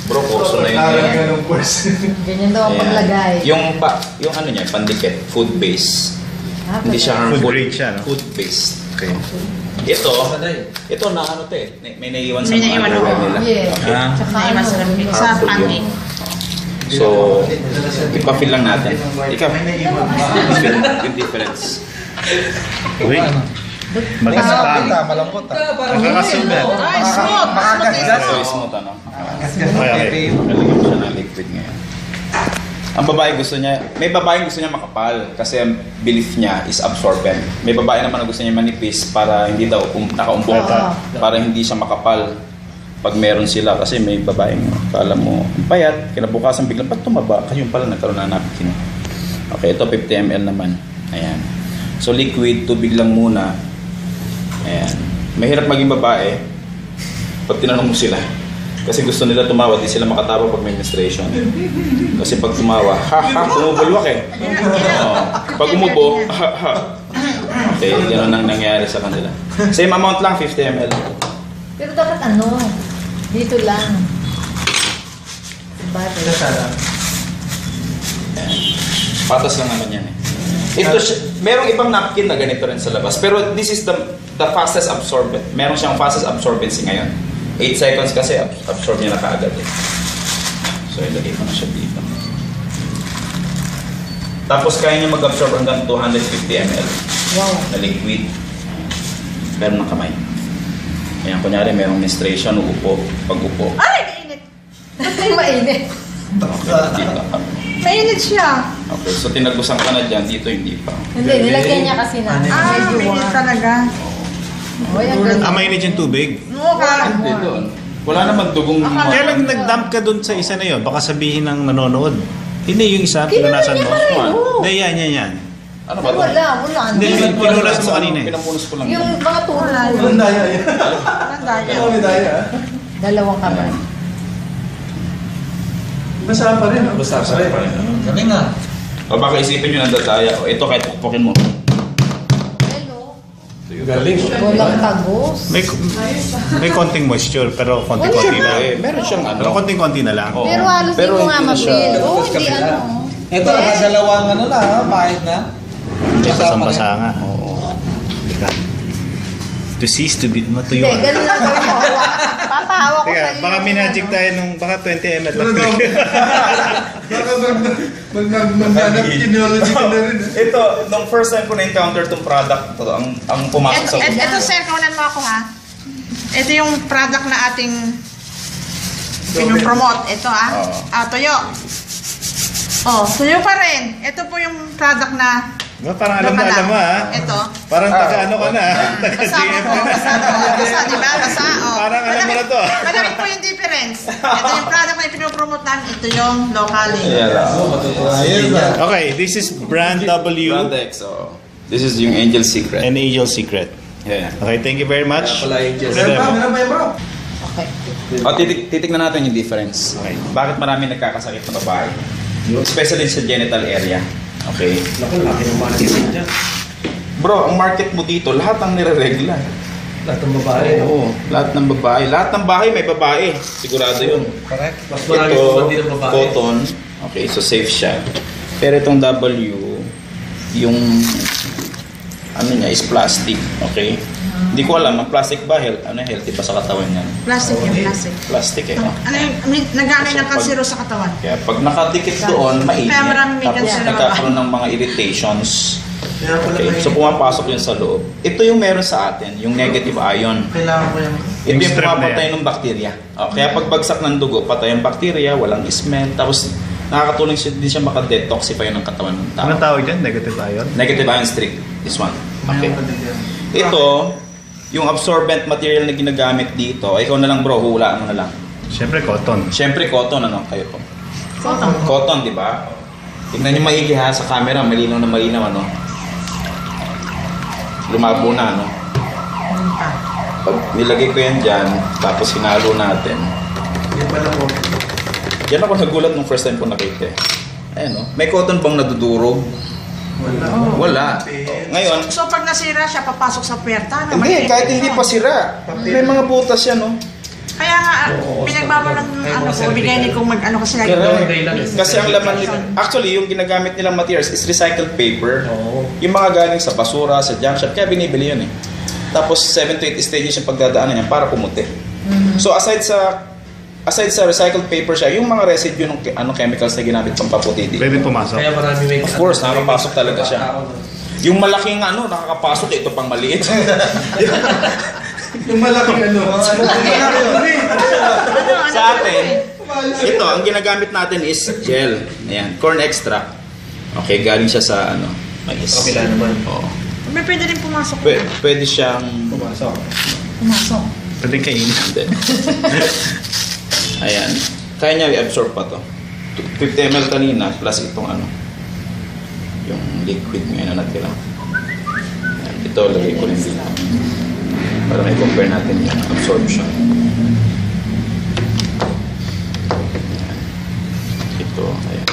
Bro, kurso na yun. Ganyan daw ang paglagay. Yung ano niya, pandikit, food base. Hindi siya harmful. Food grade siya, no? Food based. Okay. Ito na ano to eh. May naiwan sa May mga naiwan underwear ako. nila. Yeah. Okay. Tsaka Naiwan sa lamig. Sa Harmful pancake. yun. So, ipa-feel lang natin. Ikaw, feel yung difference. Uy, magkasapang. Malambot Nakakasugat. Ay, smooth. So, smooth ano? Okay. Nalagyan ko siya ng liquid ngayon. Ang babae gusto niya, may babae gusto niya makapal kasi ang belief niya is absorbent. May babae naman na gusto niya manipis para hindi daw nakaumbok, para hindi siya makapal pag meron sila. Kasi may babae mo, kala mo payat, kinabukasan biglang pag tumaba, kasi yung pala nagkaroon na napkin. Okay, ito 50 ml naman. Ayan. So liquid, tubig lang muna. Ayan. Mahirap maging babae pag tinanong mo sila. Kasi gusto nila tumawa, di sila makatawa pag may menstruation. Kasi pag tumawa, tumubulwak eh. Pag umubo, okay, gano'n ang nangyayari sa kanila. Same amount lang, 50 ml. Pero dapat ano, dito lang. Patas lang naman yan eh. Ito, merong ibang napkin na ganito rin sa labas. Pero this is the fastest absorbent. Meron siyang fastest absorbency ngayon. 8 seconds kasi absorb niya na kaagad eh. So ilagay ko na siya dito. Tapos kaya niya mag-absorb hanggang 250 ml na liquid. Pero ng kamay. Ayan, kunyari merong menstruation, uupo, pag-upo. Ay, mainit. Ay, mainit. Dito. Mainit siya. Okay, so tinagusan ka na dyan, dito hindi pa. Hindi, nilagyan niya kasi na. Mainit talaga. Oy, ang ganda. Mainit yung tubig. Oo, Hindi doon. Wala naman dugong... Kaya lang nag-dump ka dun sa isa na yun. Baka sabihin ng nanonood. Hindi yung isa, pinunasan mo. Hindi, yan. Ano ba ito? Wala. Hindi, pinunas mo kanina eh. Pinamunas ko lang. Yung mga turo. Ang daya yan. Ang daya. Ang daya. Dalawang kamay. Basa pa rin. Basta pa rin. Kami nga. O baka isipin nyo ng dataya. O ito kahit pukpukin mo. Hello. Galing. Walang tagos. May konting moisture, pero konting-konti lang. Meron siyang ano. Pero konting-konti na lang. Oo. Pero halos Pero hindi mo nga hindi na siya- mapil. Oo, hindi ano. Ito, nakadalawang ano na, bahid na. Basang-basa nga. Oo. To cease to be, Hindi, matuyuan. ganun lang gawin mo. Papahawa ko Teka, sa'yo. baka minagic tayo nung baka 20 ml. Baka mag-kinology ka na rin. Ito, nung first time ko na-encounter itong product, ito, ang pumasok sa Ito, sir, kaunan mo ako ha. Ito yung product na ating pinopromote. Ito ha. Oo. Tuyo. Tuyo pa rin. Ito po yung product na Parang alam mo ha. Ito. Parang taga-ano ka na ha. Taga-GM ka na. Basa, di ba? Basa, Parang alam mo na to. Madami po yung difference. Ito yung product na pinopromote namin. Ito yung locally. Okay, this is brand W Brand X, so this is yung Angel Secret. and Angel Secret. Yeah. Okay, thank you very much. Meron pa bro. Okay. O, titignan natin yung difference. Okay. Bakit marami nagkakasakit na babae? Especially sa genital area. Okay. Bro, ang market mo dito, lahat ang nire-regla. Lahat ng babae. Oo, lahat ng babae. Lahat ng bahay may babae. Sigurado yun. Correct. Mas marami Ito, pa din ng babae. cotton. Okay, so safe siya. Pero itong W, yung ano niya is plastic. Okay? Hindi ko alam, ang plastic ba healthy ba sa katawan niya? Plastic yung plastic. Plastic eh. No? Ano yung, nag-ano ng kansero sa katawan? Kaya pag nakadikit doon, mainit. Kaya maraming may Tapos cancer na nagkakaroon ng mga irritations. Okay, so pumapasok yun sa loob. Ito yung meron sa atin, yung negative ion. Kailangan ko yung... Ito Yung yung strep na pumapatay yan. ng bakterya. Kaya pag bagsak ng dugo, patay ang bakterya, walang smell. Tapos nakakatulong din siya makadetoxify ng katawan ng tao. Anong tawag dyan? Negative ion? Negative ion streak, this one. Okay. Ito, yung absorbent material na ginagamit dito, ikaw na lang bro, hula mo na lang. Siyempre, cotton. Siyempre cotton, ano kayo po? Cotton. Cotton, di ba? Tignan niyo maigi ha, sa camera, malinaw na malinaw, ano? Lumabo na, ano? Pag nilagay ko yan dyan, tapos hinalo natin. Yan pala po. Yan ako nagulat nung first time ko nakita eh. Ayan, no? May cotton bang nadudurog? Wala. Ngayon, So pag nasira siya, papasok sa puwerta? hindi, kahit hindi pa sira. May mga butas yan, no? Kaya nga, pinagmamo ng ano ko, bigay ni kung mag-ano kasi lagi. Kasi ang laman nila, actually yung ginagamit nilang materials is recycled paper. Oo. Yung mga galing sa basura, sa junk shop, kaya binibili yun eh. Tapos 7 to 8 stages yung pagdadaanan niya para pumuti. So aside sa recycled paper siya, yung mga residue ng chemicals na ginamit pang paputi dito. Pwede pumasok. Kaya marami may... Of course, nakakapasok talaga siya. Yung malaking nakakapasok, ito pang maliit. Yung malaking Sa atin, ito, ang ginagamit natin is gel. Ayan, corn extract. Okay, galing siya sa mais. Kapila naman. Oo. May pwede rin pumasok. Pwede siyang... Pumasok. Pumasok. Pwede kainin. Hindi. Ayan. Kaya niya i-absorb pa to. 50 ml kanina plus itong yung liquid ngayon na natira. Ayan. Ito, lagay ko rin dito. Para may compare natin yung absorption. Ayan. Ito, ayan.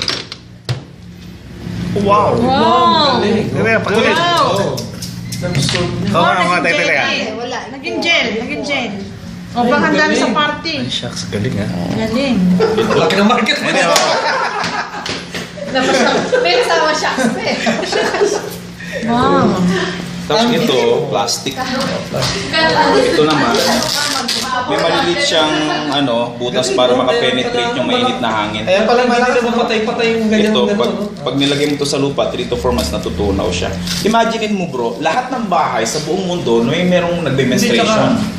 Wow! Wow! Teka, pakulit. Wow! Oo nga, teka, teka. Wala. Naging gel. O bang handa na sa party? Ay, shucks, galing ha. Galing. Laki ng market mo. Hindi, May kasama siya. Wow. Tapos ito, plastic. Ito naman, may maliliit siyang butas para makapenetrate yung mainit na hangin. Ayan pala malaki mo patay yung ganyan. Ito, pag nilagay mo ito sa lupa, 3 to 4 months natutunaw siya. Imaginein mo bro, lahat ng bahay sa buong mundo, merong nagbe-menstruation.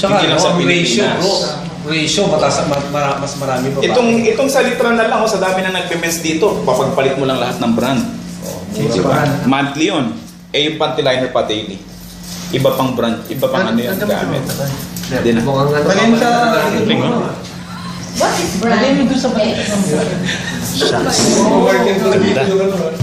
Tsaka Hindi lang sa ratio Pilipinas. bro. Ratio, mas marami pa ba? Itong sa litra na lang, sa dami na nagbe-mens dito, papagpalit mo lang lahat ng brand. Diba? Monthly yun. Yung panty liner pa daily. Iba pang brand, iba pang yung gamit. Hindi na. Mukhang Galing sa... What is brand? Shucks. Ganda. Ganda.